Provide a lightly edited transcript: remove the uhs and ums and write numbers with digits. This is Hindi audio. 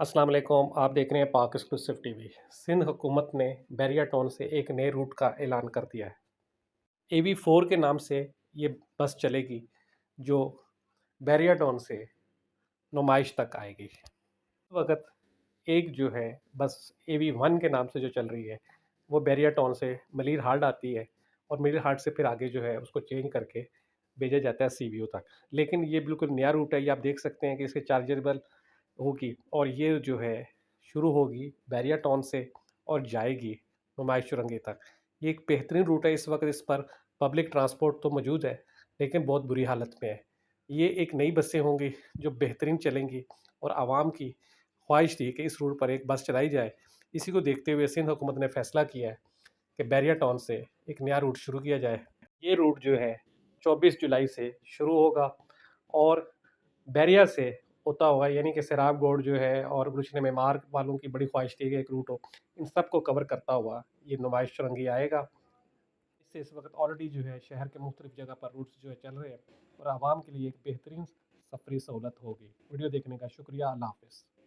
अस्सलाम वालेकुम, आप देख रहे हैं पाक एक्सक्लूसिव टीवी। सिंध हुकूमत ने बैरिया टाउन से एक नए रूट का ऐलान कर दिया है। AV4 के नाम से ये बस चलेगी, जो बैरिया टाउन से नुमाइश तक आएगी। इस वक्त एक जो है बस AV1 के नाम से जो चल रही है, वो बैरिया टाउन से मलिर हार्ड आती है और मलिर हार्ड से फिर आगे जो है उसको चेंज करके भेजा जाता है CVO तक। लेकिन ये बिल्कुल नया रूट है, ये आप देख सकते हैं कि इसके चार्जेबल होगी और ये जो है शुरू होगी बैरिया टाउन से और जाएगी नुमाइश चुरंगी तक। ये एक बेहतरीन रूट है। इस वक्त इस पर पब्लिक ट्रांसपोर्ट तो मौजूद है, लेकिन बहुत बुरी हालत में है। ये एक नई बसें होंगी जो बेहतरीन चलेंगी और आवाम की ख्वाहिश थी कि इस रूट पर एक बस चलाई जाए। इसी को देखते हुए सिंध हुकूमत ने फैसला किया है कि बैरिया टाउन से एक नया रूट शुरू किया जाए। ये रूट जो है 24 जुलाई से शुरू होगा और बैरिया से होता होगा, यानी कि सैराब गोड जो है और गुलशन मेमार वालों की बड़ी ख्वाहिश थी कि एक रूट हो, इन सब को कवर करता हुआ ये नुमाइश चुरंगी आएगा। इससे इस वक्त ऑलरेडी जो है शहर के मुख्तलिफ जगह पर रूट्स जो है चल रहे हैं और आवाम के लिए एक बेहतरीन सफरी सहूलत होगी। वीडियो देखने का शुक्रिया। अल्लाह हाफिज़।